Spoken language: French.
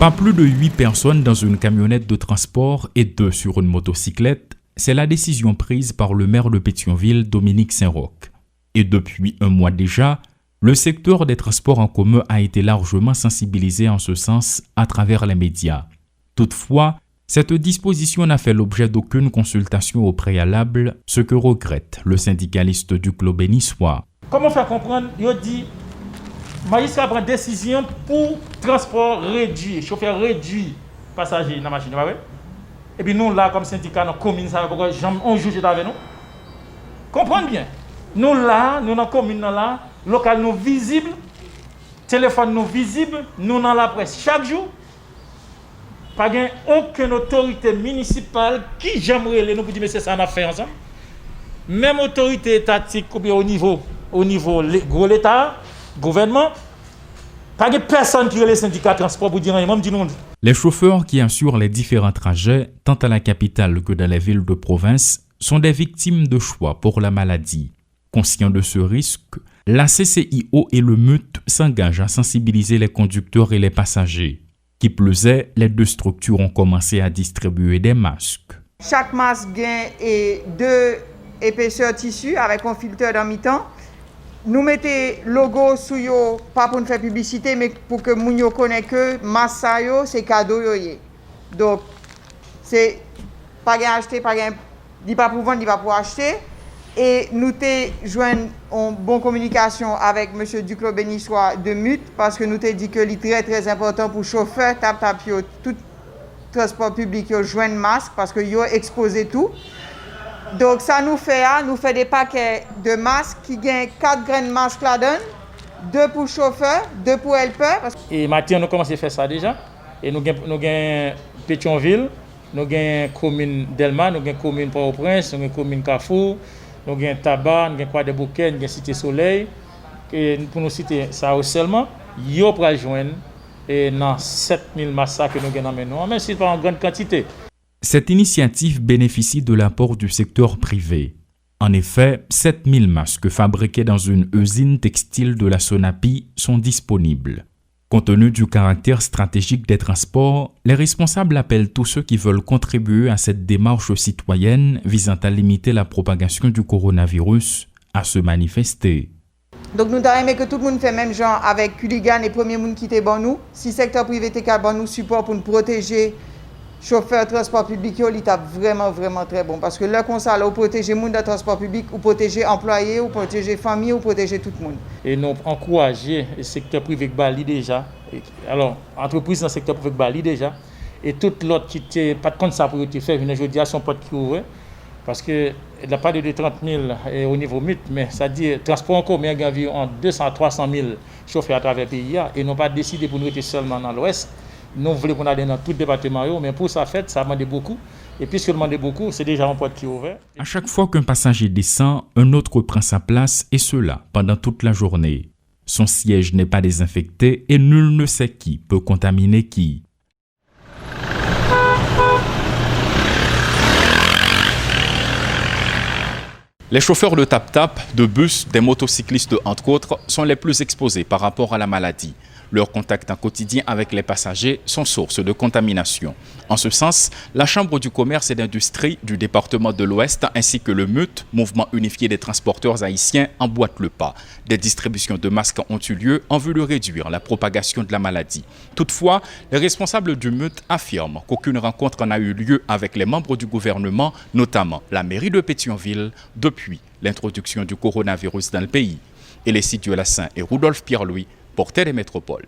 Pas plus de 8 personnes dans une camionnette de transport et 2 sur une motocyclette, c'est la décision prise par le maire de Pétionville, Dominique Saint-Roch. Et depuis un mois déjà, le secteur des transports en commun a été largement sensibilisé en ce sens à travers les médias. Toutefois, cette disposition n'a fait l'objet d'aucune consultation au préalable, ce que regrette le syndicaliste du club bénissois. Comment faire comprendre, il dit, magistrat prend décision pour transport réduit, chauffeur réduit, passager dans la machine, et puis nous là, comme syndicat, dans la commune, ça va on juge avec nous. Comprenez bien. Nous là, nous dans la commune là, local nous visible, téléphone nous visible, nous dans la presse chaque jour. Pas aucune autorité municipale qui j'aimerais nous pour dire mais c'est ça qu'on a fait ensemble. Même autorité étatique au niveau gros l'État, gouvernement, pas de personne qui est les syndicats de transport pour dire même du monde. Les chauffeurs qui assurent les différents trajets, tant à la capitale que dans les villes de province, sont des victimes de choix pour la maladie. Conscients de ce risque, la CCIO et le MUT s'engagent à sensibiliser les conducteurs et les passagers. Qui plus est, les deux structures ont commencé à distribuer des masques. Chaque masque gagne 2 épaisseurs tissu avec un filtre dans mi-temps. Nous mettons le logo sur yo, pas pour nous faire publicité, mais pour que les gens connaissent que masque c'est cadeau. Donc, c'est pas acheter, pas pour vendre, pas pour acheter. Et nous avons joint en bonne communication avec M. Duclos Bénissois de MUT parce que nous avons dit que c'est très important pour les chauffeurs, tout transport public, ils joignent masque parce qu'ils ont exposé tout. Donc ça nous fait des paquets de masques qui gagnent 4 graines de masques là-dedans, 2 pour chauffeurs, 2 pour helpers. Et maintenant, nous commençons à faire ça déjà. Et nous avons Pétionville, nous avons commune Delma, nous avons commune Port-au-Prince, nous avons commune Carrefour. Nous avons Tabac, nous avons Croix des Bouquets, nous avons Cité Soleil. Et pour nous citer ça seulement, nous avons rejoindre dans 7000 massacres que nous avons maintenant, même si ce n'est pas en grande quantité. Cette initiative bénéficie de l'apport du secteur privé. En effet, 7000 masques fabriqués dans une usine textile de la Sonapi sont disponibles. Compte tenu du caractère stratégique des transports, les responsables appellent tous ceux qui veulent contribuer à cette démarche citoyenne visant à limiter la propagation du coronavirus à se manifester. Donc nous avons aimé que tout le monde fait même genre avec Kuligan et premier monde qui était bon nous. Si le secteur privé était bon nous support pour nous protéger chauffeurs transport public, il est vraiment très bon. Parce que là, comme ça, là, vous protégez les gens de transport public, vous protégez les employés, vous protégez les familles, vous protégez tout le monde. Et nous encourager le secteur privé qui bali déjà. Alors, entreprise dans le secteur privé qui bali déjà. Et tout l'autre qui n'était pas de compte ça pour faire, je dis à son pote qui ouvre. Parce qu'il n'y a pas de 30 000 au niveau MUT, mais ça dit transport en commun, il y a environ 200 à 300 000 chauffeurs à travers le pays. Et nous n'avons pas décidé pour nous être seulement dans l'Ouest. Nous voulons qu'on aille dans tout le département, mais pour ça, ça demande beaucoup. Et puisque ça demande beaucoup, c'est déjà un porte qui est ouvert. À chaque fois qu'un passager descend, un autre prend sa place et cela pendant toute la journée. Son siège n'est pas désinfecté et nul ne sait qui peut contaminer qui. Les chauffeurs de tap-tap, de bus, des motocyclistes entre autres, sont les plus exposés par rapport à la maladie. Leurs contacts en quotidien avec les passagers sont source de contamination. En ce sens, la Chambre du commerce et d'industrie du département de l'Ouest ainsi que le MUT, Mouvement unifié des transporteurs haïtiens, emboîtent le pas. Des distributions de masques ont eu lieu en vue de réduire la propagation de la maladie. Toutefois, les responsables du MUT affirment qu'aucune rencontre n'a eu lieu avec les membres du gouvernement, notamment la mairie de Pétionville, depuis l'introduction du coronavirus dans le pays. Et les Lassin et Rudolph Pierre-Louis portaient les métropoles.